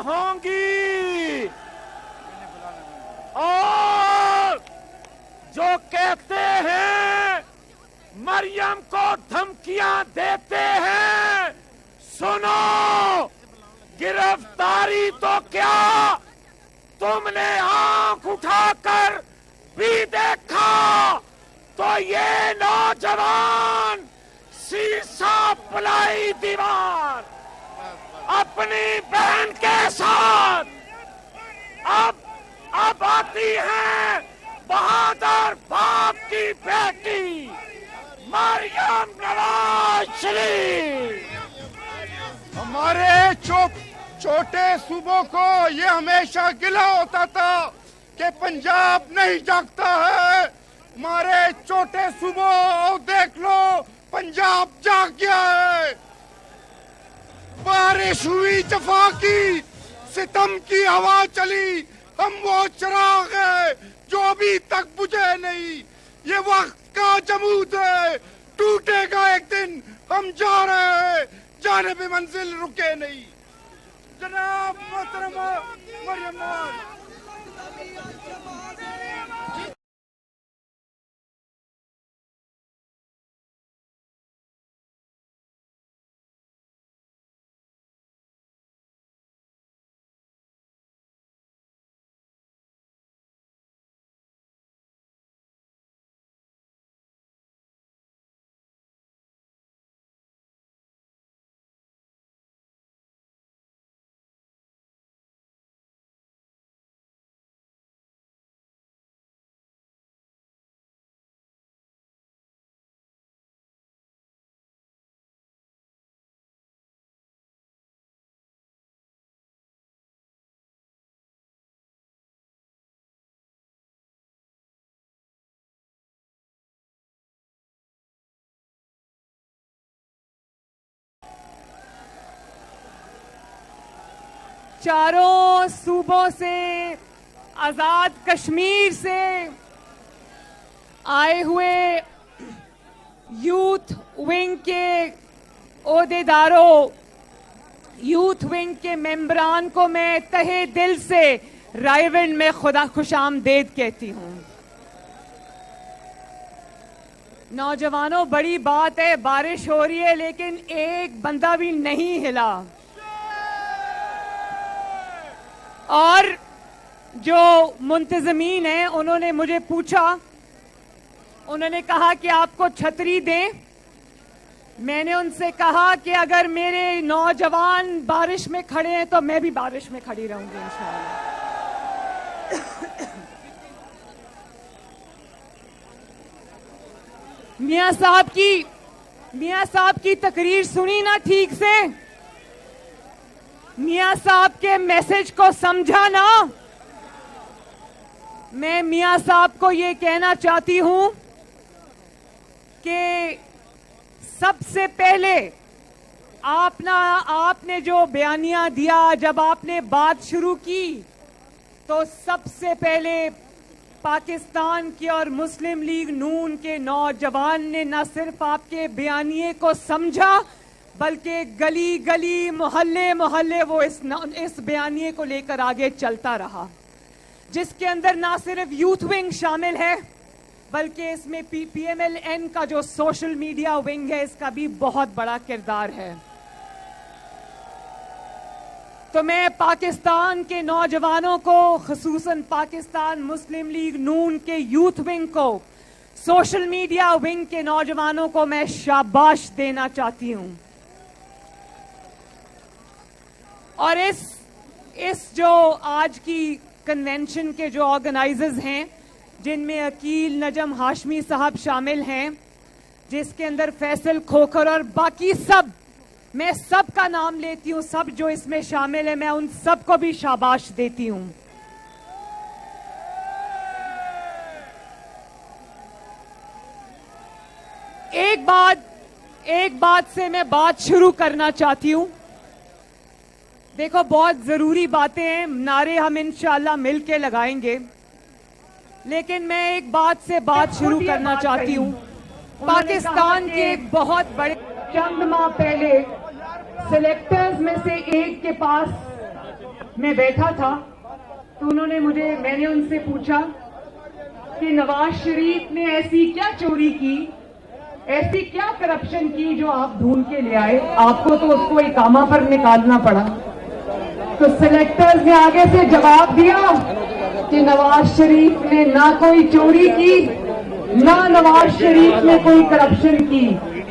होंगी। और जो कहते हैं मरियम को धमकियां देते हैं, सुनो, गिरफ्तारी तो क्या, तुमने आंख उठाकर भी देखा तो ये नौजवान शीशा पलाई दीवार अपनी बहन के साथ अब आती है बहादुर बाप की बेटी मरियम नवाज शरीफ। हमारे छोटे सूबों को ये हमेशा गिला होता था कि पंजाब नहीं जागता है। हमारे छोटे सूबों देख लो, पंजाब जाग गया है। बारिश हुई जफा की, सितम की हवा चली, हम वो चिराग है जो अभी तक बुझे नहीं। ये वक्त का जमूद है, टूटेगा एक दिन, हम जा रहे हैं, जाने पे मंजिल रुके नहीं। जनाब मोहतरमा मरियम नवाज। चारों सूबों से, आजाद कश्मीर से आए हुए यूथ विंग के ओहदेदारों, यूथ विंग के मेंबरान को मैं तहे दिल से रायविंड में खुदा खुशामदीद कहती हूं। नौजवानों, बड़ी बात है, बारिश हो रही है लेकिन एक बंदा भी नहीं हिला। और जो मुंतजमीन हैं उन्होंने मुझे पूछा, उन्होंने कहा कि आपको छतरी दें। मैंने उनसे कहा कि अगर मेरे नौजवान बारिश में खड़े हैं तो मैं भी बारिश में खड़ी रहूंगी इंशाअल्लाह। मियां साहब की तकरीर सुनी ना ठीक से? मियां साहब के मैसेज को समझा ना? मैं मियां साहब को ये कहना चाहती हूं कि सबसे पहले आपने जो बयानिया दिया, जब आपने बात शुरू की तो सबसे पहले पाकिस्तान की और मुस्लिम लीग नून के नौजवान ने न सिर्फ आपके बयानिए को समझा बल्कि गली गली, मोहल्ले मोहल्ले वो इस बयानिए को लेकर आगे चलता रहा, जिसके अंदर ना सिर्फ यूथ विंग शामिल है बल्कि इसमें PMLN का जो सोशल मीडिया विंग है इसका भी बहुत बड़ा किरदार है। तो मैं पाकिस्तान के नौजवानों को, खुसूसन पाकिस्तान मुस्लिम लीग नून के यूथ विंग को, सोशल मीडिया विंग के नौजवानों को मैं शाबाश देना चाहती हूं। और इस जो आज की कन्वेंशन के जो ऑर्गेनाइजर्स हैं, जिनमें अकील नजम हाशमी साहब शामिल हैं, जिसके अंदर फैसल खोखर और बाकी सब, मैं सब का नाम लेती हूं, सब जो इसमें शामिल है, मैं उन सब को भी शाबाश देती हूं। एक बात से मैं बात शुरू करना चाहती हूं। देखो, बहुत जरूरी बातें हैं, नारे हम इंशाअल्लाह मिल के लगाएंगे, लेकिन मैं एक बात से बात शुरू करना चाहती हूं। पाकिस्तान के बहुत बड़े, चंद माह पहले सिलेक्टर्स में से एक के पास मैं बैठा था तो मैंने उनसे पूछा कि नवाज शरीफ ने ऐसी क्या चोरी की, ऐसी क्या करप्शन की जो आप ढूंढ के ले आए, आपको तो उसको इकामा पर निकालना पड़ा। तो सिलेक्टर्स ने आगे से जवाब दिया कि नवाज शरीफ ने ना कोई चोरी की, ना नवाज शरीफ ने कोई करप्शन की।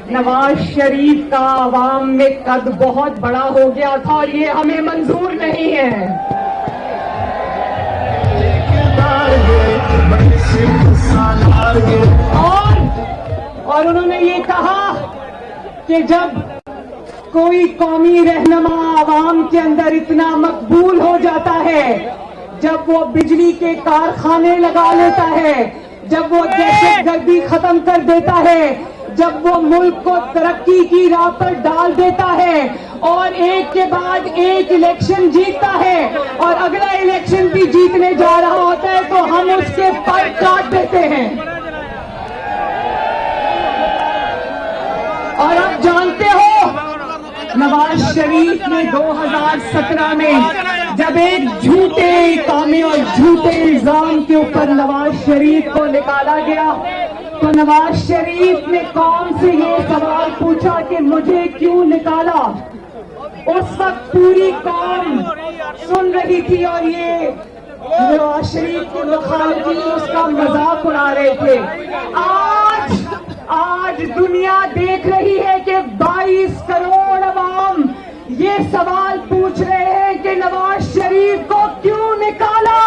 नवाज शरीफ का आवाम में कद बहुत बड़ा हो गया था और ये हमें मंजूर नहीं है। और उन्होंने ये कहा कि जब कोई कौमी रहनुमा आवाम के अंदर इतना मकबूल हो जाता है, जब वो बिजली के कारखाने लगा लेता है, जब वो दहशतगर्दी खत्म कर देता है, जब वो मुल्क को तरक्की की राह पर डाल देता है और एक के बाद एक इलेक्शन जीतता है और अगला इलेक्शन भी जीतने जा रहा होता है, तो हम उसके पर काट देते हैं। और आप जानते हो नवाज शरीफ ने 2017 में जब एक झूठे इकामे और झूठे इल्जाम के ऊपर नवाज शरीफ को निकाला गया, तो नवाज शरीफ ने कौम से ये सवाल पूछा कि मुझे क्यों निकाला। उस वक्त पूरी कौम सुन रही थी और ये नवाज शरीफ के मुखालिफिन उसका मजाक उड़ा रहे थे। आज दुनिया देख रही है कि 22 करोड़ अवाम ये सवाल पूछ रहे हैं कि नवाज शरीफ को क्यों निकाला।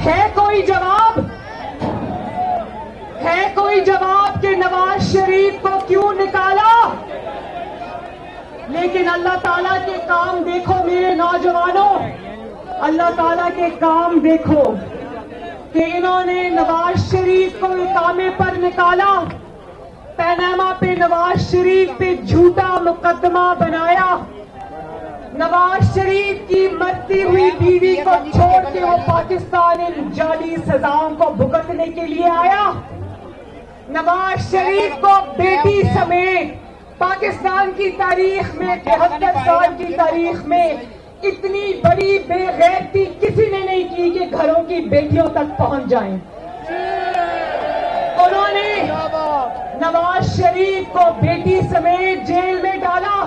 है कोई जवाब? है कोई जवाब कि नवाज शरीफ को क्यों निकाला? लेकिन अल्लाह ताला के काम देखो मेरे नौजवानों, अल्लाह ताला के काम देखो कि इन्होंने नवाज शरीफ को इकामे पर निकाला, पैनामा पे नवाज शरीफ पे झूठा मुकदमा बनाया, नवाज शरीफ की मरती हुई बीवी को छोड़ के वो पाकिस्तान इन जाली सजाओं को भुगतने के लिए आया। नवाज शरीफ को बेटी समेत पाकिस्तान की तारीख में 73 साल की तारीख में इतनी बड़ी बेगैरती किसी ने नहीं की कि घरों की बेटियों तक पहुंच जाएं। उन्होंने नवाज शरीफ को बेटी समेत जेल में डाला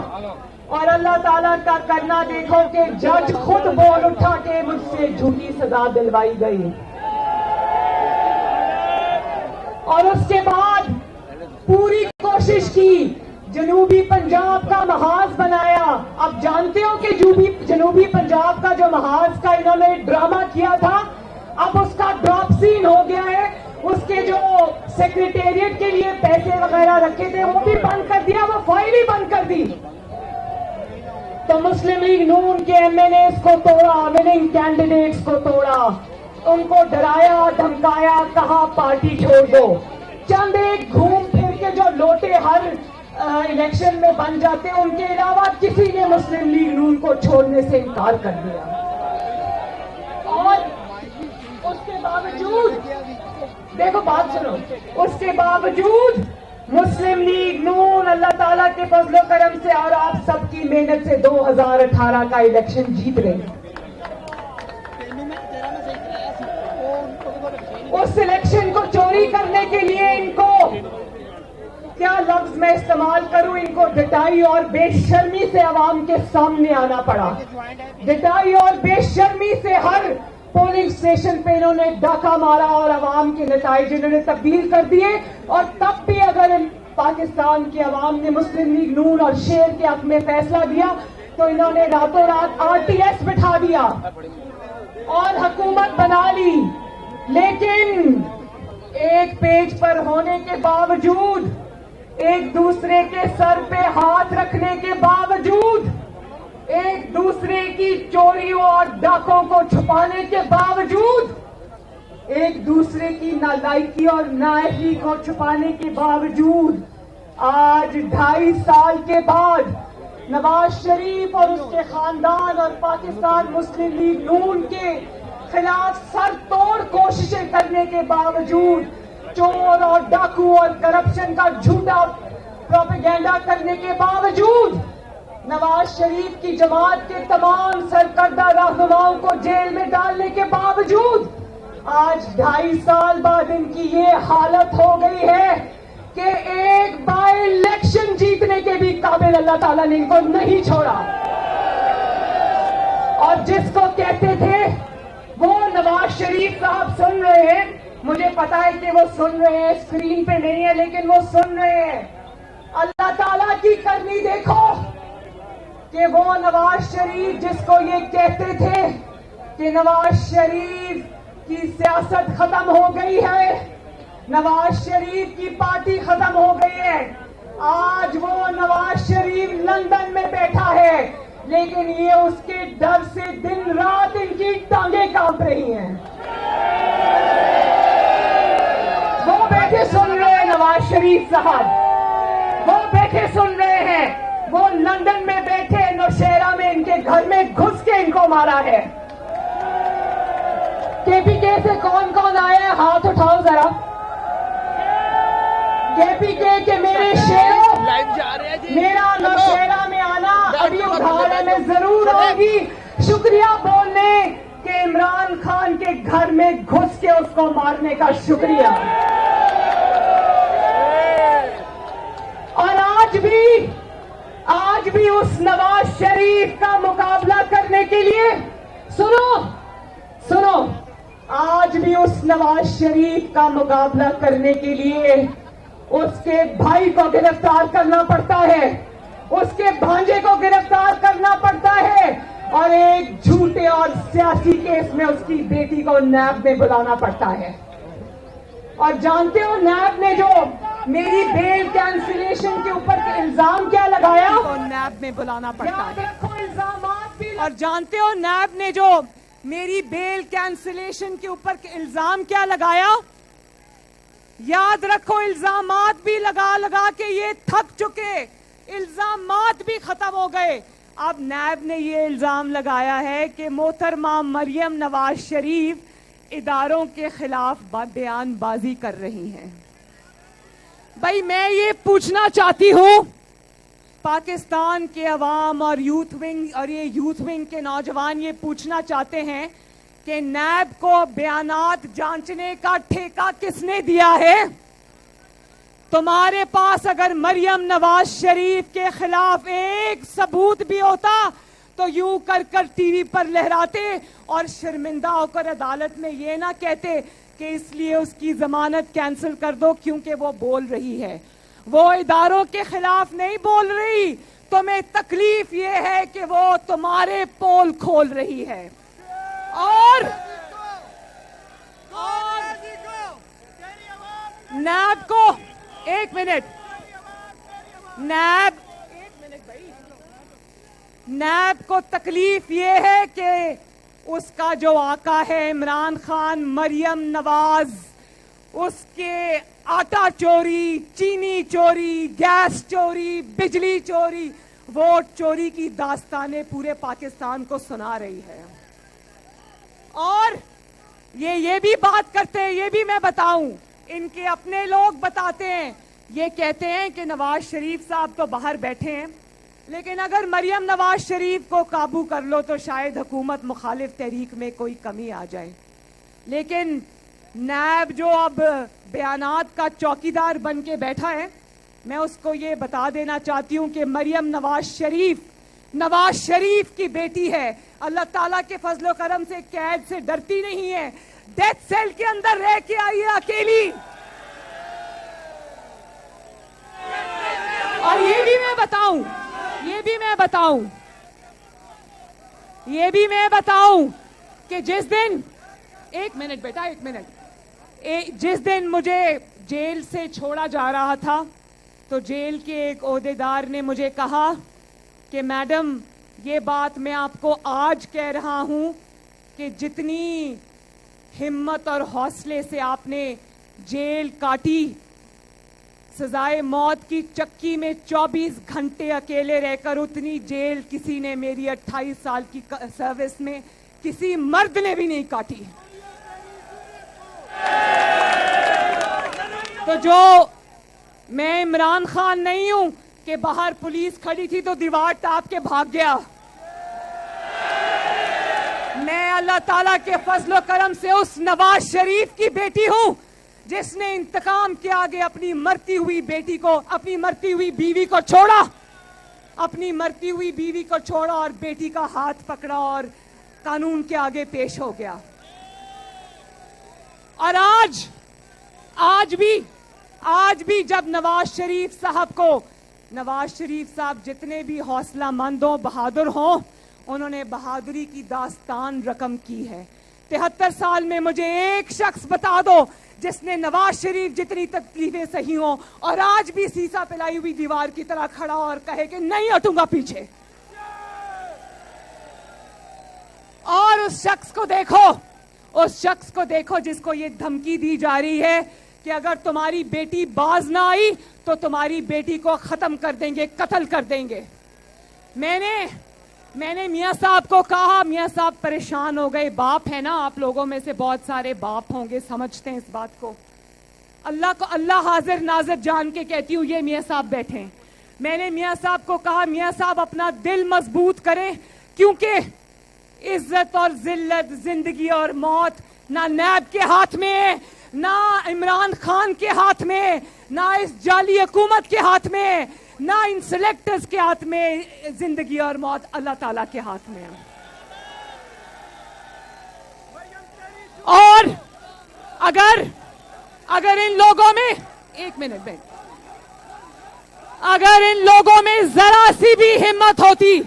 और अल्लाह ताला का करना देखो कि जज खुद बोल उठा के मुझसे झूठी सजा दिलवाई गई। और उसके बाद पूरी कोशिश की, जनूबी पंजाब का महाज बनाया। आप जानते हो कि जनूबी पंजाब का जो महाज का इन्होंने ड्रामा किया था, अब उसका ड्रॉप सीन हो गया है। उसके जो सेक्रेटेरिएट के लिए पैसे वगैरह रखे थे वो भी बंद कर दिया, वो फाइल ही बंद कर दी। तो मुस्लिम लीग नून के एमएनएस को तोड़ा, विनिंग कैंडिडेट्स को तोड़ा, उनको डराया धमकाया, कहा पार्टी छोड़ दो। चंद एक घूम फिर के जो लोटे हर इलेक्शन में बन जाते हैं, उनके अलावा किसी ने मुस्लिम लीग नून को छोड़ने से इनकार कर दिया। और उसके बावजूद देखो बात सुनो, उसके बावजूद मुस्लिम लीग नून अल्लाह ताला के फजलो करम से और आप सबकी मेहनत से 2018 का इलेक्शन जीत रही। उस इलेक्शन को चोरी करने के लिए इनको क्या लफ्ज मैं इस्तेमाल करूं, इनको डटाई और बेशर्मी से अवाम के सामने आना पड़ा। डटाई और बेशर्मी से हर पोलिंग स्टेशन पे इन्होंने डाका मारा और अवाम के नताइज इन्होंने तब्दील कर दिए। और तब भी अगर पाकिस्तान के अवाम ने मुस्लिम लीग नून और शेर के हक में फैसला दिया तो इन्होंने रातों रात आरटीएस बिठा दिया और हुकूमत बना ली। लेकिन एक पेज पर होने के बावजूद, एक दूसरे के सर पे हाथ रखने के बावजूद, एक दूसरे की चोरियों और डाकों को छुपाने के बावजूद, एक दूसरे की नालायकी और नाअहली को छुपाने के बावजूद आज 2.5 साल के बाद नवाज शरीफ और उसके खानदान और पाकिस्तान मुस्लिम लीग नून के खिलाफ सर तोड़ कोशिशें करने के बावजूद, चोर और डाकू और करप्शन का झूठा प्रोपेगेंडा करने के बावजूद नवाज शरीफ की जमात के तमाम सरकर्दा रहनुमाओं को जेल में डालने के बावजूद आज 2.5 साल बाद इनकी ये हालत हो गई है कि एक बाय इलेक्शन जीतने के भी काबिल अल्लाह ताला ने इनको नहीं छोड़ा। और जिसको कहते थे वो नवाज शरीफ साहब सुन रहे हैं, मुझे पता है कि वो सुन रहे हैं, स्क्रीन पे नहीं है लेकिन वो सुन रहे हैं। अल्लाह ताला की करनी देखो कि वो नवाज शरीफ जिसको ये कहते थे कि नवाज शरीफ की सियासत खत्म हो गई है, नवाज शरीफ की पार्टी खत्म हो गई है, आज वो नवाज शरीफ लंदन में बैठा है, लेकिन ये उसके डर से दिन रात इनकी टांगें कांप रही हैं। वो बैठे सुन रहे हैं नवाज शरीफ साहब, वो बैठे सुन रहे हैं, वो लंदन में बैठे नौशहरा में इनके घर में घुस के इनको मारा है। केपीके से कौन कौन आया है हाथ उठाओ जरा। केपीके के मेरे शेरों, मेरा नौशहरा में आना अभी उठाने में जरूर होगी। शुक्रिया बोलने के इमरान खान के घर में घुस के उसको मारने का शुक्रिया। और आज भी उस नवाज शरीफ का मुकाबला करने के लिए सुनो, आज भी उस नवाज शरीफ का मुकाबला करने के लिए उसके भाई को गिरफ्तार करना पड़ता है, उसके भांजे को गिरफ्तार करना पड़ता है, और एक झूठे और सियासी केस में उसकी बेटी को नैब में बुलाना पड़ता है। और जानते हो नैब ने जो मेरी बेल कैंसिलेशन के ऊपर इल्जाम क्या लगाया, तो नैब में बुलाना पड़ता है। और जानते हो नैब ने जो मेरी बेल कैंसिलेशन के ऊपर इल्जाम क्या लगाया, याद रखो इल्जामात भी लगा लगा के ये थक चुके, इल्जामात भी खत्म हो गए। अब नैब ने ये इल्जाम लगाया है कि मोहतरमा मरियम नवाज शरीफ इदारों के खिलाफ बयानबाजी कर रही हैं। भाई मैं ये पूछना चाहती हूं, पाकिस्तान के अवाम और यूथ विंग के नौजवान ये पूछना चाहते हैं कि नैब को बयानात जांचने का ठेका किसने दिया है? तुम्हारे पास अगर मरियम नवाज शरीफ के खिलाफ एक सबूत भी होता तो यूं कर टीवी पर लहराते और शर्मिंदा होकर अदालत में ये ना कहते कि इसलिए उसकी जमानत कैंसिल कर दो क्योंकि वो बोल रही है। वो इदारों के खिलाफ नहीं बोल रही, तुम्हें तकलीफ ये है कि वो तुम्हारे पोल खोल रही है। और नैब को एक मिनट, नैब को तकलीफ ये है कि उसका जो आका है इमरान खान, मरियम नवाज, उसके आटा चोरी, चीनी चोरी, गैस चोरी, बिजली चोरी, वोट चोरी की दास्तानें पूरे पाकिस्तान को सुना रही है। और ये भी बात करते हैं, ये भी मैं बताऊं, इनके अपने लोग बताते हैं, ये कहते हैं कि नवाज शरीफ साहब तो बाहर बैठे हैं, लेकिन अगर मरियम नवाज शरीफ को काबू कर लो तो शायद हुकूमत मुखालिफ तहरीक में कोई कमी आ जाए। लेकिन नैब जो अब बयानात का चौकीदार बन के बैठा है, मैं उसको ये बता देना चाहती हूँ कि मरियम नवाज शरीफ की बेटी है, अल्लाह ताला के फजलो करम से कैद से डरती नहीं है, डेथ सेल के अंदर रह के आई है अकेली। और ये भी मैं बताऊं कि जिस दिन, एक मिनट, जिस दिन मुझे जेल से छोड़ा जा रहा था तो जेल के एक ओहदेदार ने मुझे कहा कि मैडम ये बात मैं आपको आज कह रहा हूं कि जितनी हिम्मत और हौसले से आपने जेल काटी, सजाए मौत की चक्की में 24 घंटे अकेले रहकर, उतनी जेल किसी ने मेरी 28 साल की सर्विस में किसी मर्द ने भी नहीं काटी। तो जो मैं इमरान खान नहीं हूं कि बाहर पुलिस खड़ी थी तो दीवार टाप के भाग गया। मैं अल्लाह ताला के फजलो करम से उस नवाज शरीफ की बेटी हूं जिसने इंतकाम के आगे अपनी मरती हुई बेटी को, अपनी मरती हुई बीवी को छोड़ा, अपनी मरती हुई बीवी को छोड़ा और बेटी का हाथ पकड़ा और कानून के आगे पेश हो गया। और आज भी जब नवाज शरीफ साहब जितने भी हौसलामंद हो, बहादुर हो, उन्होंने बहादुरी की दास्तान रकम की है। 73 साल में मुझे एक शख्स बता दो जिसने नवाज शरीफ जितनी तकलीफें सही हो और आज भी सीसा पिलाई हुई दीवार की तरह खड़ा और कहे कि नहीं हटूंगा पीछे। और उस शख्स को देखो जिसको ये धमकी दी जा रही है कि अगर तुम्हारी बेटी बाज ना आई तो तुम्हारी बेटी को खत्म कर देंगे, कत्ल कर देंगे। मैंने मियां साहब को कहा, मियां साहब परेशान हो गए। बाप है ना, आप लोगों में से बहुत सारे बाप होंगे, समझते हैं इस बात को। अल्लाह हाजिर नाजिर जान के कहती हूँ, ये मियां साहब बैठे हैं। मैंने मियां साहब को कहा, मियां साहब अपना दिल मजबूत करें, क्योंकि इज्जत और जिल्लत, जिंदगी और मौत ना नैब के हाथ में है, ना इमरान खान के हाथ में, ना इस जाली हुकूमत के हाथ में, ना इन सिलेक्टर्स के हाथ में। जिंदगी और मौत अल्लाह ताला के हाथ में है। और अगर इन लोगों में, एक मिनट बैठ, अगर इन लोगों में जरा सी भी हिम्मत होती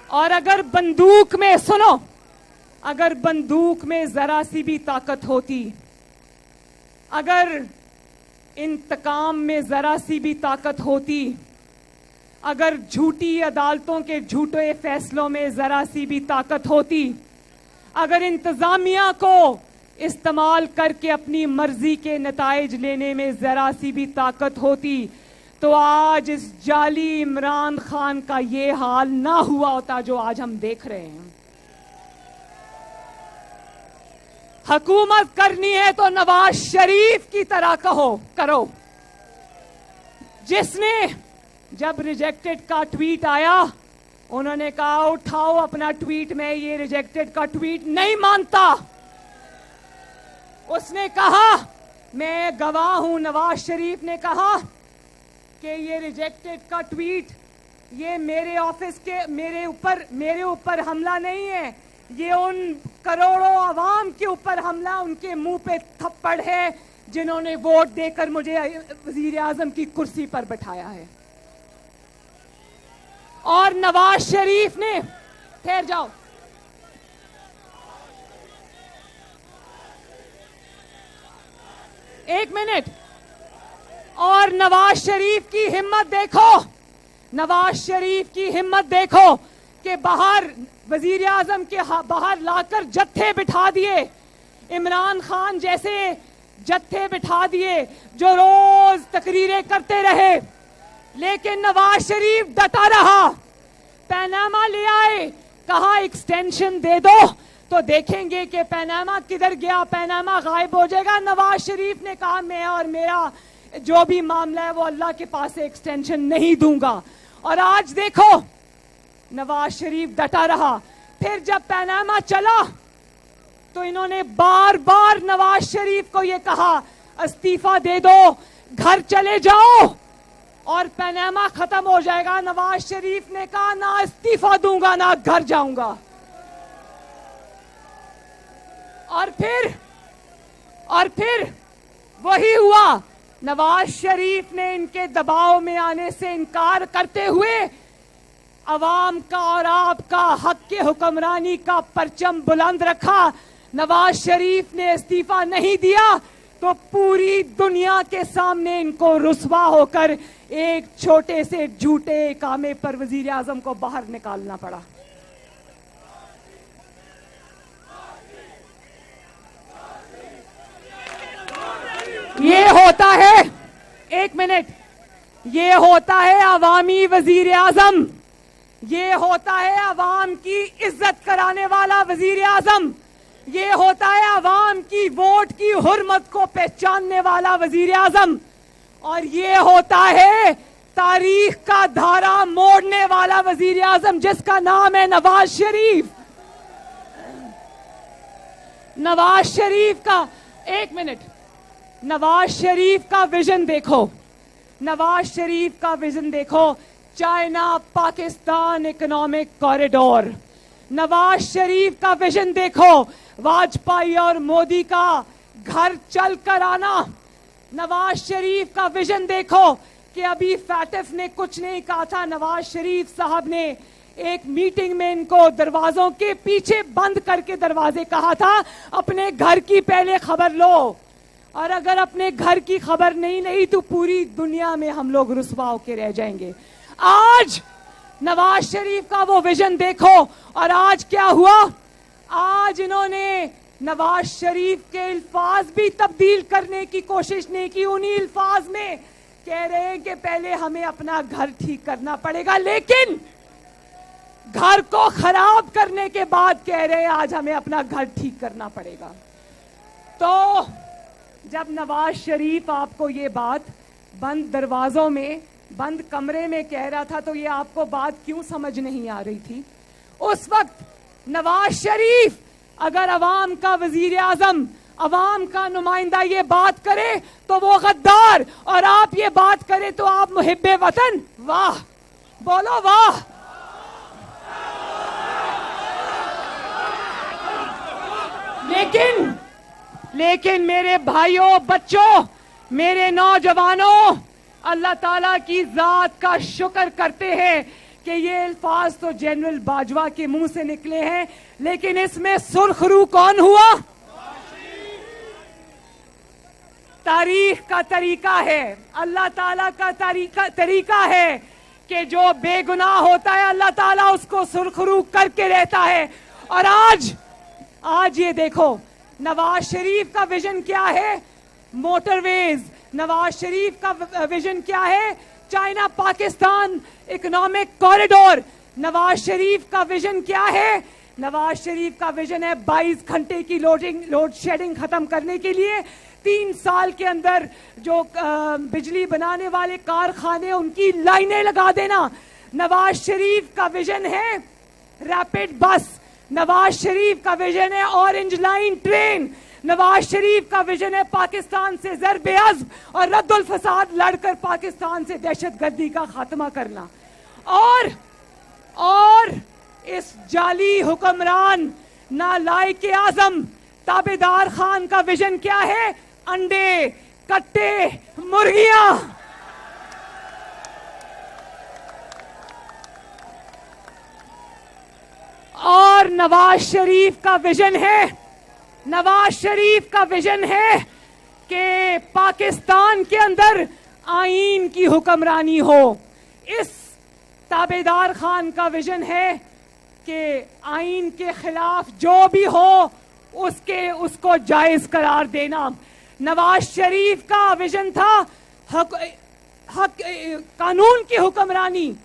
और अगर बंदूक में, सुनो, अगर बंदूक में जरा सी भी ताकत होती, अगर इंतकाम में जरा सी भी ताकत होती, अगर झूठी अदालतों के झूठे फैसलों में जरा सी भी ताकत होती, अगर इंतजामिया को इस्तेमाल करके अपनी मर्जी के नताइज लेने में जरा सी भी ताकत होती, तो आज इस जाली इमरान खान का ये हाल ना हुआ होता जो आज हम देख रहे हैं। हुकूमत करनी है तो नवाज शरीफ की तरह करो, जिसने जब रिजेक्टेड का ट्वीट आया उन्होंने कहा उठाओ अपना ट्वीट, मैं ये रिजेक्टेड का ट्वीट नहीं मानता। उसने कहा मैं गवाह हूं, नवाज शरीफ ने कहा कि ये रिजेक्टेड का ट्वीट, ये मेरे ऑफिस के मेरे ऊपर हमला नहीं है, ये उन करोड़ों अवाम के ऊपर हमला, उनके मुंह पे थप्पड़ है जिन्होंने वोट देकर मुझे वजीर आजम की कुर्सी पर बैठाया है। और नवाज शरीफ ने, ठहर जाओ, एक मिनट, और नवाज शरीफ की हिम्मत देखो, नवाज शरीफ की हिम्मत देखो कि बाहर वजीर आजम के बाहर लाकर जत्थे बिठा दिए, इमरान खान जैसे जत्थे बिठा दिए जो रोज तकरीरें करते रहे, लेकिन नवाज शरीफ डटा रहा। पैनामा ले आए, कहा एक्सटेंशन दे दो तो देखेंगे कि पैनामा किधर गया, पैनामा गायब हो जाएगा। नवाज शरीफ ने कहा मैं और मेरा जो भी मामला है वो अल्लाह के पास से एक्सटेंशन नहीं दूंगा। और आज देखो नवाज शरीफ डटा रहा। फिर जब पैनामा चला तो इन्होंने बार बार नवाज शरीफ को ये कहा इस्तीफा दे दो, घर चले जाओ और पैनामा खत्म हो जाएगा। नवाज शरीफ ने कहा ना इस्तीफा दूंगा ना घर जाऊंगा। और फिर वही हुआ। नवाज शरीफ ने इनके दबाव में आने से इनकार करते हुए अवाम का और आपका हक के हुक्मरानी का परचम बुलंद रखा। नवाज शरीफ ने इस्तीफा नहीं दिया तो पूरी दुनिया के सामने इनको रुस्वा होकर एक छोटे से झूठे कामे पर वजीर आजम को बाहर निकालना पड़ा। ये होता है, एक मिनट, ये होता है अवामी वजीर आजम, ये होता है अवाम की इज्जत कराने वाला वजीर आजम, ये होता है अवाम की वोट की हुर्मत को पहचानने वाला वजीर आजम, और ये होता है तारीख का धारा मोड़ने वाला वजीर आजम जिसका नाम है नवाज शरीफ। नवाज शरीफ का, एक मिनट, नवाज शरीफ का विजन देखो, नवाज शरीफ का विजन देखो, China Pakistan economic corridor. Nawaz Sharif का विजन देखो, वाजपेयी और मोदी का घर चल कर आना। नवाज शरीफ का विजन देखो कि अभी फैटिफ ने कुछ नहीं कहा था, नवाज शरीफ साहब ने एक मीटिंग में इनको दरवाजों के पीछे बंद करके दरवाजे कहा था अपने घर की पहले खबर लो, और अगर अपने घर की खबर नहीं ली तो पूरी दुनिया में हम लोग रुसवा होके रह जाएंगे। आज नवाज शरीफ का वो विजन देखो, और आज क्या हुआ, आज इन्होंने नवाज शरीफ के अल्फाज भी तब्दील करने की कोशिश नहीं की। उन्हीं अल्फाज में कह रहे हैं कि पहले हमें अपना घर ठीक करना पड़ेगा, लेकिन घर को खराब करने के बाद कह रहे हैं आज हमें अपना घर ठीक करना पड़ेगा। तो जब नवाज शरीफ आपको ये बात बंद दरवाजों में, बंद कमरे में कह रहा था, तो ये आपको बात क्यों समझ नहीं आ रही थी? उस वक्त नवाज शरीफ अगर अवाम का वजीर आजम, अवाम का नुमाइंदा ये बात करे तो वो गद्दार, और आप ये बात करें तो आप मुहिब्बे वतन। वाह, बोलो वाह। लेकिन मेरे भाइयों, बच्चों, मेरे नौजवानों, अल्लाह ताला की जात का शुक्र करते हैं कि ये अल्फाज तो जनरल बाजवा के मुंह से निकले हैं, लेकिन इसमें सुर्खरू कौन हुआ? तारीख का तरीका है, अल्लाह ताला का तरीका है कि जो बेगुनाह होता है अल्लाह ताला उसको सुर्खरू करके रहता है। और आज ये देखो, नवाज शरीफ का विजन क्या है? मोटरवेज। नवाज शरीफ का विजन क्या है? China Pakistan economic corridor. Nawaz Sharif का विजन क्या है? नवाज शरीफ का विजन है 22 घंटे की लोड शेडिंग खत्म करने के लिए 3 साल के अंदर जो बिजली बनाने वाले कारखाने उनकी लाइनें लगा देना। नवाज शरीफ का विजन है रैपिड बस। नवाज शरीफ का विजन है orange line train. Nawaz Sharif का विजन है पाकिस्तान से ज़र्ब अज़्ब और रद्दुल फसाद लड़कर पाकिस्तान से दहशतगर्दी का खात्मा करना। और इस जाली हुक्मरान नालायक आजम ताबेदार खान का विजन क्या है? अंडे, कट्टे, मुर्गियां। और नवाज शरीफ का विजन है कि पाकिस्तान के अंदर आईन की हुक्मरानी हो। इस ताबेदार खान का विजन है कि आईन के खिलाफ जो भी हो उसको जायज करार देना। नवाज शरीफ का विजन था कानून की हुक्मरानी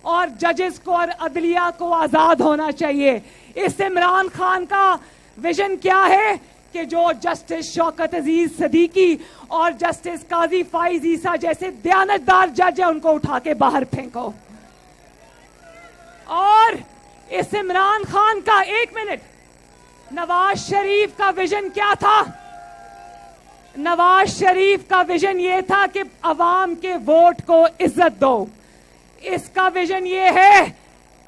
और जजेस को और अदलिया को आजाद होना चाहिए। इस इमरान खान का विजन क्या है कि जो जस्टिस शौकत अजीज सदीकी और जस्टिस काजी फाइज ईसा जैसे दयानतदार जज है उनको उठा के बाहर फेंको। और इस इमरान खान का, एक मिनट, नवाज शरीफ का विजन क्या था? नवाज शरीफ का विजन ये था कि अवाम के वोट को इज्जत दो। इसका विजन ये है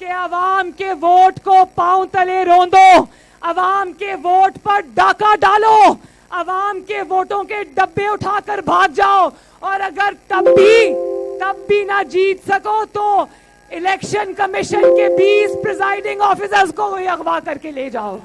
कि अवाम के वोट को पांव तले रोंदो, अवाम के वोट पर डाका डालो, अवाम के वोटों के डब्बे उठाकर भाग जाओ, और अगर तब भी ना जीत सको तो इलेक्शन कमीशन के 20 प्रिजाइडिंग ऑफिसर्स को अगवा करके ले जाओ।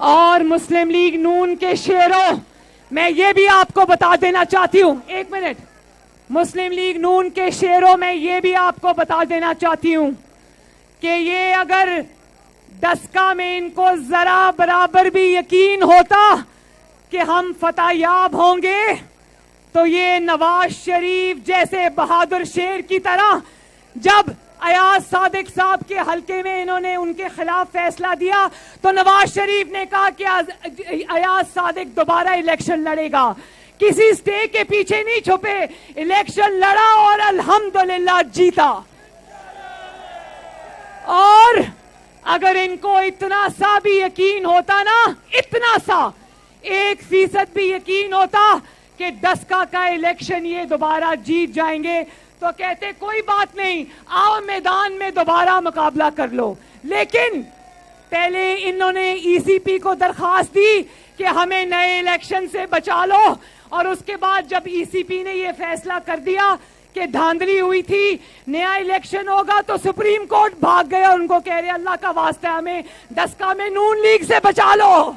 और मुस्लिम लीग नून के शेरों, मैं ये भी आपको बता देना चाहती हूं, एक मिनट, मुस्लिम लीग नून के शेरों में ये भी आपको बता देना चाहती हूं कि ये अगर दस्का में इनको जरा बराबर भी यकीन होता कि हम फतहयाब होंगे, तो ये नवाज शरीफ जैसे बहादुर शेर की तरह जब अयाज सादिक साहब के हलके में इन्होंने उनके खिलाफ फैसला दिया तो नवाज शरीफ ने कहा कि अयाज सादिक दोबारा इलेक्शन लड़ेगा। किसी स्टे के पीछे नहीं छुपे, इलेक्शन लड़ा और अल्हम्दुलिल्लाह जीता। और अगर इनको इतना सा भी यकीन होता ना, इतना सा 1% भी यकीन होता कि दस्का का इलेक्शन ये दोबारा जीत जाएंगे, तो कहते कोई बात नहीं, आओ मैदान में दोबारा मुकाबला कर लो। लेकिन पहले इन्होंने ईसीपी को दरखास्त दी कि हमें नए इलेक्शन से बचा लो, और उसके बाद जब ईसीपी ने ये फैसला कर दिया कि धांधली हुई थी, नया इलेक्शन होगा, तो सुप्रीम कोर्ट भाग गए और उनको कह रहे अल्लाह का वास्ता हमें दस्का में नून लीग से बचा लो।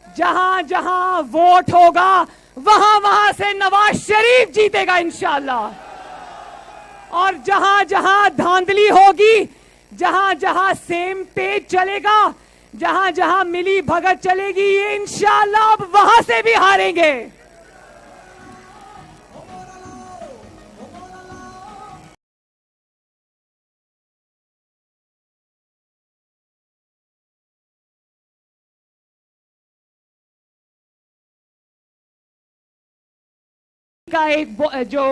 जहां जहां वोट होगा वहां वहां से नवाज शरीफ जीतेगा इंशाअल्लाह, और जहां जहां धांधली होगी, जहां जहां सेम पेज चलेगा, जहां जहां मिली भगत चलेगी, ये इंशाअल्लाह अब वहां से भी हारेंगे। का एक जो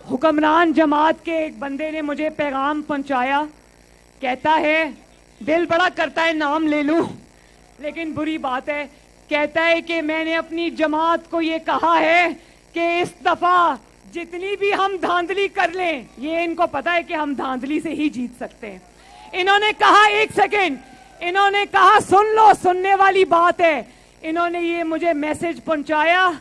हुक्मरान जमात के एक बंदे ने मुझे पैगाम पहुंचाया, कहता है, दिल बड़ा करता है नाम ले लूं लेकिन बुरी बात है, कहता है कि मैंने अपनी जमात को ये कहा है कि इस दफा जितनी भी हम धांधली कर लें, ये इनको पता है कि हम धांधली से ही जीत सकते हैं। इन्होंने कहा, एक सेकेंड, इन्होंने कहा सुन लो, सुनने वाली बात है, इन्होंने ये मुझे मैसेज पहुंचाया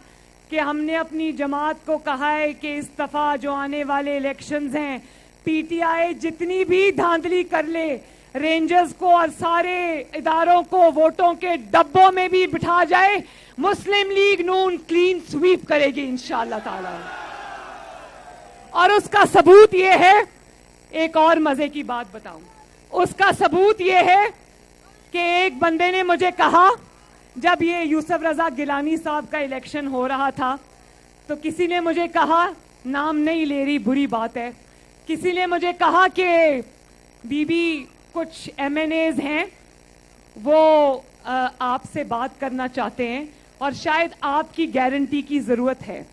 कि हमने अपनी जमात को कहा है कि इस दफा जो आने वाले इलेक्शंस हैं, पीटीआई जितनी भी धांधली कर ले, रेंजर्स को और सारे इदारों को वोटों के डब्बों में भी बिठा जाए, मुस्लिम लीग नून क्लीन स्वीप करेगी इंशाअल्लाह ताला। और उसका सबूत ये है, एक और मजे की बात बताऊं, उसका सबूत ये है कि एक बंदे ने मुझे कहा, जब ये यूसुफ रजा गिलानी साहब का इलेक्शन हो रहा था, तो किसी ने मुझे कहा, नाम नहीं ले रही बुरी बात है, किसी ने मुझे कहा कि बीबी कुछ एमएनएज हैं वो आपसे बात करना चाहते हैं और शायद आपकी गारंटी की जरूरत है।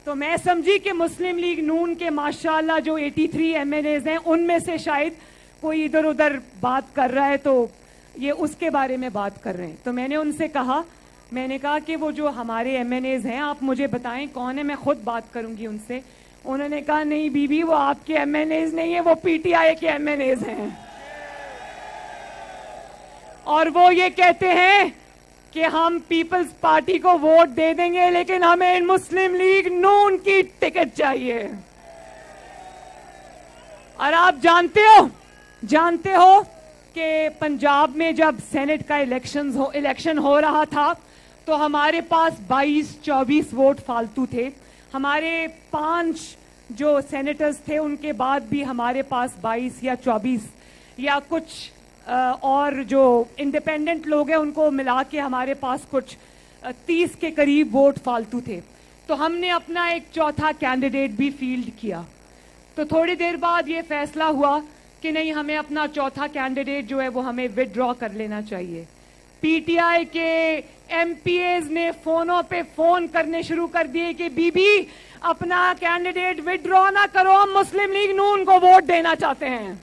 तो मैं समझी कि मुस्लिम लीग नून के माशाल्लाह जो 83 एमएनएज हैं उनमें से शायद कोई इधर उधर बात कर रहा है, तो ये उसके बारे में बात कर रहे हैं। तो मैंने उनसे कहा, मैंने कहा कि वो जो हमारे एमएनएज हैं आप मुझे बताएं कौन है, मैं खुद बात करूंगी उनसे। उन्होंने कहा नहीं बीबी, वो आपके एमएनएज नहीं है, वो पीटीआई के एमएनएज हैं, और वो ये कहते हैं कि हम पीपल्स पार्टी को वोट दे देंगे लेकिन हमें मुस्लिम लीग नून की टिकट चाहिए। और आप जानते हो कि पंजाब में जब सेनेट का इलेक्शन हो रहा था तो हमारे पास 22-24 वोट फालतू थे। हमारे 5 जो सेनेटर्स थे उनके बाद भी हमारे पास 22 या 24 या कुछ और जो इंडिपेंडेंट लोग हैं उनको मिला के हमारे पास कुछ 30 के करीब वोट फालतू थे। तो हमने अपना एक चौथा कैंडिडेट भी फील्ड किया। तो थोड़ी देर बाद ये फैसला हुआ कि नहीं, हमें अपना चौथा कैंडिडेट जो है वो हमें विड्रॉ कर लेना चाहिए। पीटीआई के एमपीएज ने फोनों पे फोन करने शुरू कर दिए कि बीबी अपना कैंडिडेट विड्रॉ ना करो, हम मुस्लिम लीग नून को वोट देना चाहते हैं।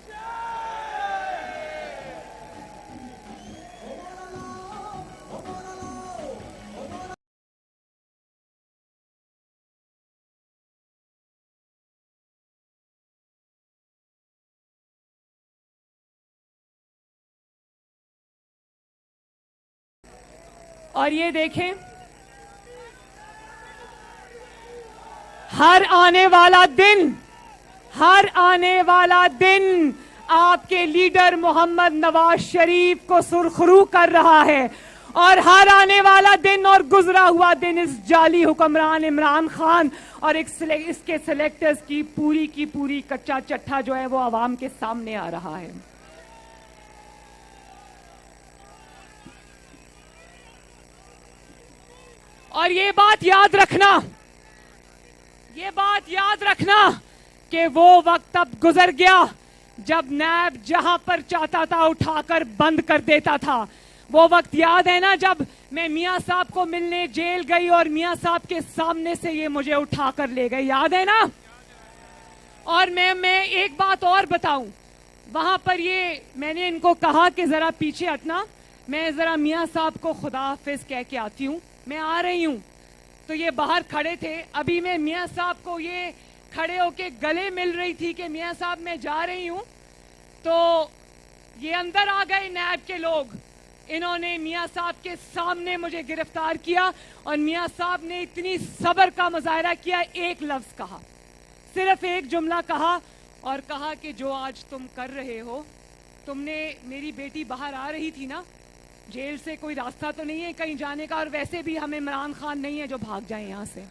और ये देखें, हर आने वाला दिन आपके लीडर मोहम्मद नवाज शरीफ को सुरखरू कर रहा है, और हर आने वाला दिन और गुजरा हुआ दिन इस जाली हुक्मरान इमरान खान और इसके सिलेक्टर्स की पूरी कच्चा चट्ठा जो है वो आवाम के सामने आ रहा है। और ये बात याद रखना कि वो वक्त अब गुजर गया जब नैब जहां पर चाहता था उठाकर बंद कर देता था। वो वक्त याद है ना, जब मैं मियां साहब को मिलने जेल गई और मियां साहब के सामने से ये मुझे उठाकर ले गए, याद है ना। और मैं एक बात और बताऊं, वहां पर ये मैंने इनको कहा कि जरा पीछे हटना, मैं जरा मियां साहब को खुदा हाफिज कह के आती हूं, मैं आ रही हूं। तो ये बाहर खड़े थे, अभी मैं मियां साहब को ये खड़े होके गले मिल रही थी कि मियां साहब मैं जा रही हूं, तो ये अंदर आ गए नैब के लोग। इन्होंने मियां साहब के सामने मुझे गिरफ्तार किया और मियां साहब ने इतनी सब्र का मुजाहरा किया, एक लफ्ज कहा, सिर्फ एक जुमला कहा और कहा कि जो आज तुम कर रहे हो, तुमने मेरी बेटी बाहर आ रही थी ना, जेल से कोई रास्ता तो नहीं है कहीं जाने का, और वैसे भी हम इमरान खान नहीं है जो भाग जाए यहां से।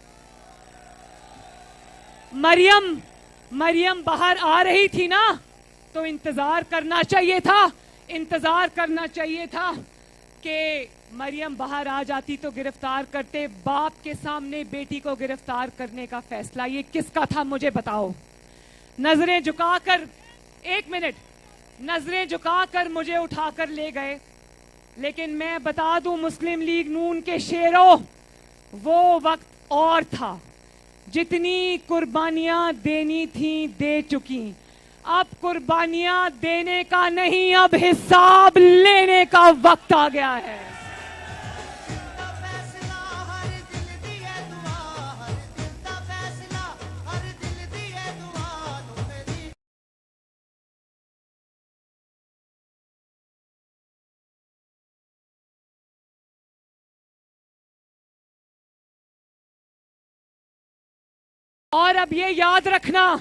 मरियम बाहर आ रही थी ना, तो इंतजार करना चाहिए था कि मरियम बाहर आ जाती तो गिरफ्तार करते। बाप के सामने बेटी को गिरफ्तार करने का फैसला ये किसका था मुझे बताओ। नजरें झुकाकर, एक मिनट, नजरें झुकाकर मुझे उठाकर ले गए। लेकिन मैं बता दूं मुस्लिम लीग नून के शेरों, वो वक्त और था, जितनी कुर्बानियां देनी थी दे चुकी, अब कुर्बानियां देने का नहीं, अब हिसाब लेने का वक्त आ गया है। और अब ये याद रखना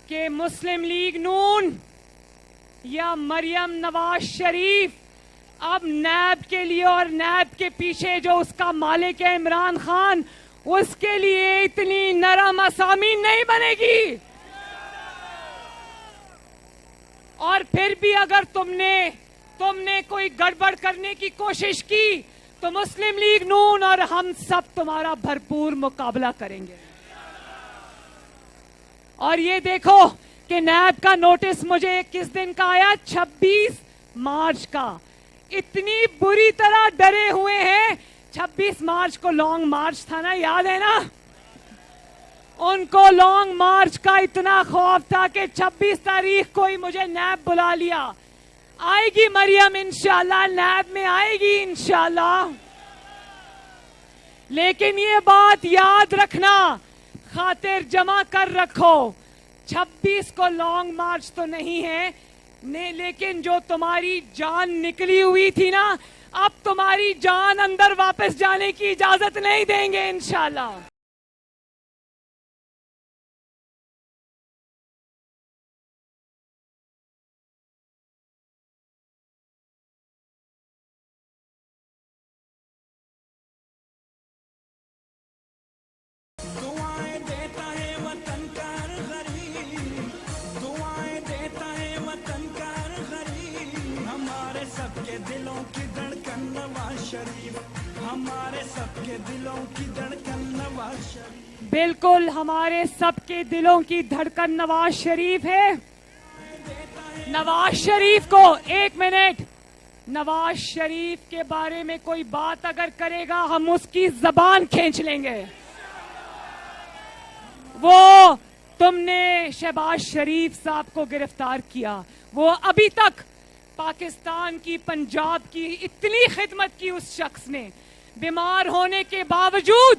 कि मुस्लिम लीग नून या मरियम नवाज शरीफ अब नैब के लिए और नैब के पीछे जो उसका मालिक है इमरान खान, उसके लिए इतनी नरम असामी नहीं बनेगी। और फिर भी अगर तुमने कोई गड़बड़ करने की कोशिश की तो मुस्लिम लीग नून और हम सब तुम्हारा भरपूर मुकाबला करेंगे। और ये देखो कि नैब का नोटिस मुझे किस दिन का आया, 26 मार्च का। इतनी बुरी तरह डरे हुए हैं। 26 मार्च को लॉन्ग मार्च था ना, याद है ना, उनको लॉन्ग मार्च का इतना खौफ था कि 26 तारीख को ही मुझे नैब बुला लिया। आएगी मरियम इंशाल्लाह, नैब में आएगी इंशाल्लाह। लेकिन ये बात याद रखना, खातिर जमा कर रखो, 26 को लॉन्ग मार्च तो नहीं है लेकिन जो तुम्हारी जान निकली हुई थी ना, अब तुम्हारी जान अंदर वापस जाने की इजाजत नहीं देंगे इंशाल्लाह। हमारे सबके दिलों की धड़कन नवाज शरीफ, बिल्कुल हमारे सबके दिलों की धड़कन नवाज शरीफ है। नवाज शरीफ को, एक मिनट, नवाज शरीफ के बारे में कोई बात अगर करेगा हम उसकी जबान खींच लेंगे। वो तुमने शहबाज शरीफ साहब को गिरफ्तार किया, वो अभी तक पाकिस्तान की, पंजाब की इतनी खिदमत की उस शख्स ने, बीमार होने के बावजूद,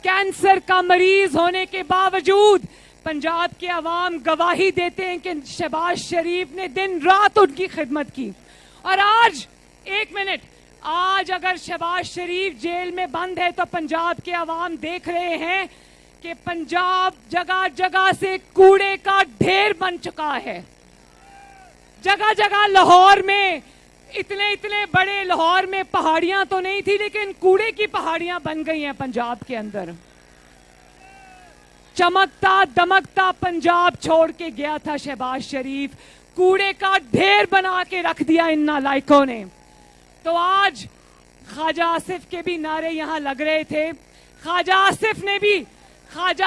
कैंसर का मरीज होने के बावजूद पंजाब के अवाम गवाही देते हैं कि शहबाज शरीफ ने दिन रात उनकी खिदमत की। और आज, एक मिनट, आज अगर शहबाज शरीफ जेल में बंद है तो पंजाब के अवाम देख रहे हैं कि पंजाब जगह जगह से कूड़े का ढेर बन चुका है। जगह जगह लाहौर में इतने बड़े लाहौर में पहाड़ियां तो नहीं थी, लेकिन कूड़े की पहाड़ियां बन गई हैं पंजाब के अंदर। चमकता दमकता पंजाब छोड़ के गया था शहबाज शरीफ, कूड़े का ढेर बना के रख दिया इन नालायकों ने। तो आज ख्वाजा आसिफ के भी नारे यहां लग रहे थे। ख्वाजा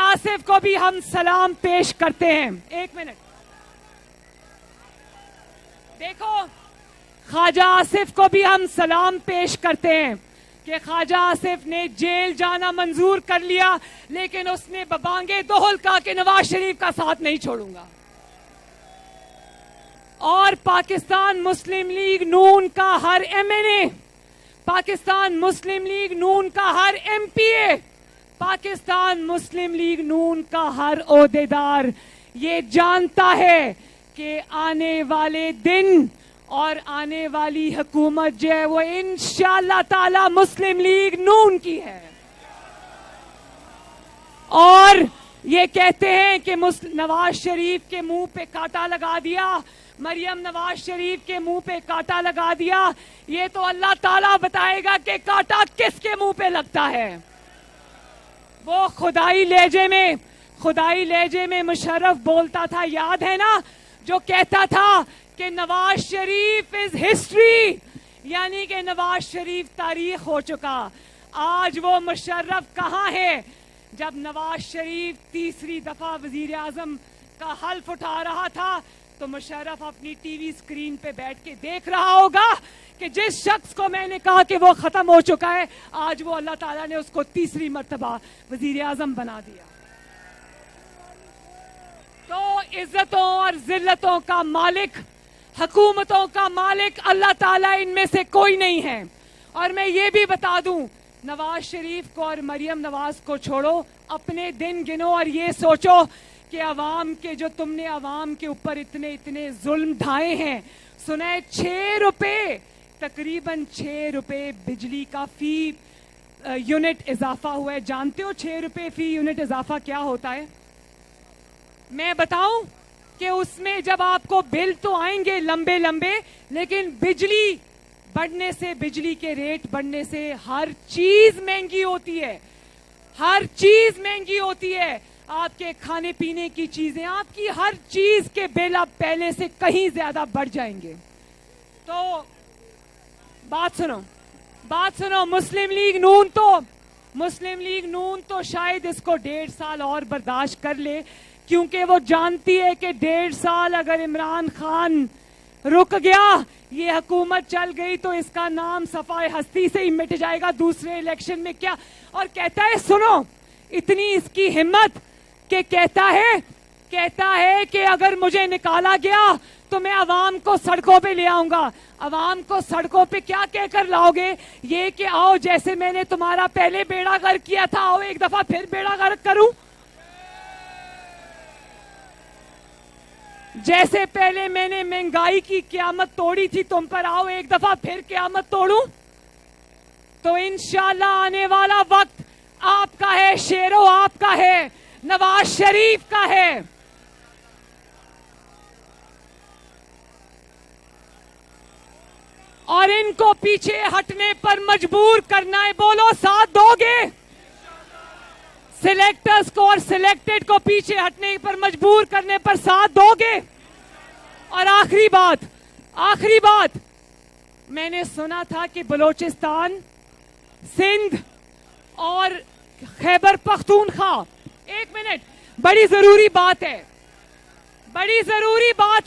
आसिफ को भी हम सलाम पेश करते हैं। एक मिनट देखो, ख्वाजा आसिफ को भी हम सलाम पेश करते हैं कि ख्वाजा आसिफ ने जेल जाना मंजूर कर लिया, लेकिन उसने बबांगे दोहल कहा कि नवाज शरीफ का साथ नहीं छोड़ूंगा। और पाकिस्तान मुस्लिम लीग नून का हर एमएनए, पाकिस्तान मुस्लिम लीग नून का हर एमपीए, पाकिस्तान मुस्लिम लीग नून का हर ओहदेदार ये जानता है कि आने वाले दिन और आने वाली हुकूमत जो है वो इंशाअल्लाह ताला मुस्लिम लीग नून की है। और ये कहते हैं कि नवाज शरीफ के मुंह पे कांटा लगा दिया, मरियम नवाज शरीफ के मुंह पे कांटा लगा दिया। ये तो अल्लाह ताला बताएगा कि कांटा किसके मुंह पे लगता है। वो खुदाई लहजे में मुशर्रफ बोलता था, याद है ना, जो कहता था कि नवाज शरीफ इज हिस्ट्री, यानी कि नवाज शरीफ तारीख हो चुका। आज वो मुशर्रफ कहां है? जब नवाज शरीफ तीसरी दफा वजीर आजम का हल्फ उठा रहा था तो मुशर्रफ अपनी टीवी स्क्रीन पे बैठ के देख रहा होगा कि जिस शख्स को मैंने कहा कि वो खत्म हो चुका है, आज वो अल्लाह ताला ने उसको तीसरी मर्तबा वजीर आजम बना दिया। तो इज्जतों और जिल्लतों का मालिक, हुकूमतों का मालिक अल्लाह ताला इनमें से कोई नहीं है। और मैं ये भी बता दूं, नवाज शरीफ को और मरियम नवाज को छोड़ो, अपने दिन गिनो और ये सोचो कि अवाम के जो तुमने अवाम के ऊपर इतने जुल्म ढाए हैं। सुने 6 रुपए, तकरीबन 6 रुपए बिजली का फी यूनिट इजाफा हुआ है। जानते हो 6 रुपए फी यूनिट इजाफा क्या होता है? मैं बताऊं कि उसमें जब आपको बिल तो आएंगे लंबे लंबे, लेकिन बिजली बढ़ने से, बिजली के रेट बढ़ने से हर चीज महंगी होती है। हर चीज महंगी होती है। आपके खाने पीने की चीजें, आपकी हर चीज के बिल अब पहले से कहीं ज्यादा बढ़ जाएंगे। तो बात सुनो, मुस्लिम लीग नून तो शायद इसको 1.5 साल और बर्दाश्त कर ले, क्योंकि वो जानती है कि 1.5 साल अगर इमरान खान रुक गया, ये हुकूमत चल गई तो इसका नाम सफाए हस्ती से ही मिट जाएगा, दूसरे इलेक्शन में क्या। और कहता है, सुनो, इतनी इसकी हिम्मत कि कहता है कि अगर मुझे निकाला गया तो मैं अवाम को सड़कों पे ले आऊंगा। अवाम को सड़कों पे क्या कहकर लाओगे? ये कि आओ जैसे मैंने तुम्हारा पहले बेड़ा गर्क किया था, आओ एक दफा फिर बेड़ा गर्क करूं। जैसे पहले मैंने महंगाई की क़यामत तोड़ी थी तुम पर, आओ एक दफा फिर क़यामत तोड़ूं। तो इंशाअल्लाह आने वाला वक्त आपका है, शेरों आपका है, नवाज शरीफ का है। और इनको पीछे हटने पर मजबूर करना है, बोलो साथ दोगे? सिलेक्टर्स को और सिलेक्टेड को पीछे हटने पर मजबूर करने पर साथ दोगे? और आखिरी बात, मैंने सुना था कि बलोचिस्तान, सिंध और खैबर पख्तूनख्वा, एक मिनट, बड़ी जरूरी बात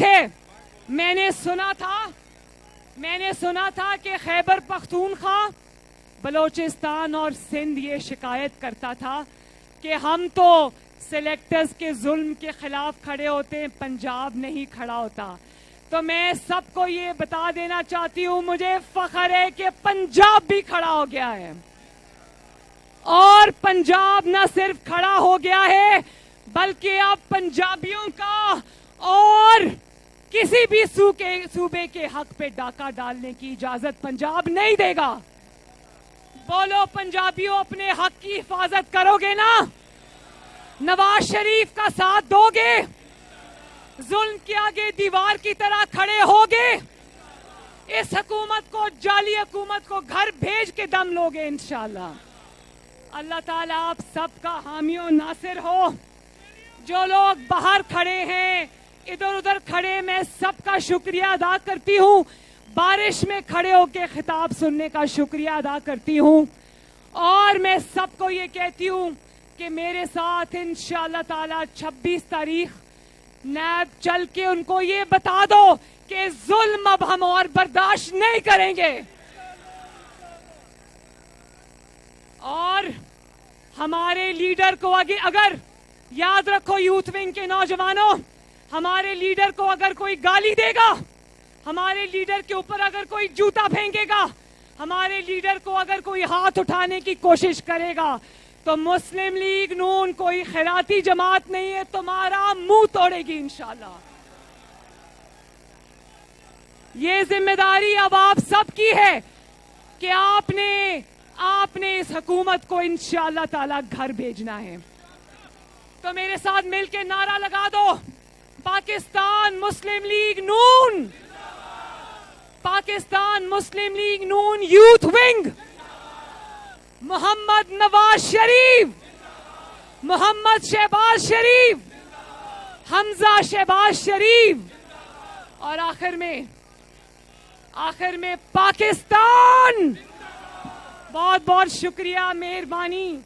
है। मैंने सुना था कि खैबर पख्तूनख्वा, बलोचिस्तान और सिंध ये शिकायत करता था कि हम तो सिलेक्टर्स के जुल्म के खिलाफ खड़े होते हैं, पंजाब नहीं खड़ा होता। तो मैं सबको ये बता देना चाहती हूं, मुझे फख्र है कि पंजाब भी खड़ा हो गया है। और पंजाब न सिर्फ खड़ा हो गया है, बल्कि अब पंजाबियों का और किसी भी सूबे के हक पे डाका डालने की इजाजत पंजाब नहीं देगा। बोलो पंजाबियों, अपने हक की हिफाजत करोगे ना? नवाज शरीफ का साथ दोगे, जुल्म के आगे दीवार की तरह खड़े होगे, इस हुकूमत को, जाली हुकूमत को घर भेज के दम लोगे इंशाल्लाह। अल्लाह ताला आप सबका हामी और नासिर हो। जो लोग बाहर खड़े हैं, इधर उधर खड़े, मैं सबका शुक्रिया अदा करती हूँ। बारिश में खड़े होकर खिताब सुनने का शुक्रिया अदा करती हूँ। और मैं सबको ये कहती हूँ कि मेरे साथ इंशाअल्लाह ताला 26 तारीख नैब चल के उनको ये बता दो कि जुल्म अब हम और बर्दाश्त नहीं करेंगे। और हमारे लीडर को आगे, अगर याद रखो यूथ विंग के नौजवानों, हमारे लीडर को अगर कोई गाली देगा, हमारे लीडर के ऊपर अगर कोई जूता फेंकेगा, हमारे लीडर को अगर कोई हाथ उठाने की कोशिश करेगा, तो मुस्लिम लीग नून कोई खैराती जमात नहीं है, तुम्हारा मुंह तोड़ेगी इंशाल्लाह। ये जिम्मेदारी अब आप सबकी है कि आपने इस हुकूमत को इंशाअल्लाह ताला घर भेजना है। तो मेरे साथ मिलके नारा लगा दो, पाकिस्तान मुस्लिम लीग नून, पाकिस्तान मुस्लिम लीग नून यूथ विंग, मोहम्मद नवाज शरीफ, मोहम्मद शहबाज शरीफ, हमजा शहबाज शरीफ, और आखिर में पाकिस्तान। बहुत बहुत शुक्रिया, मेहरबानी।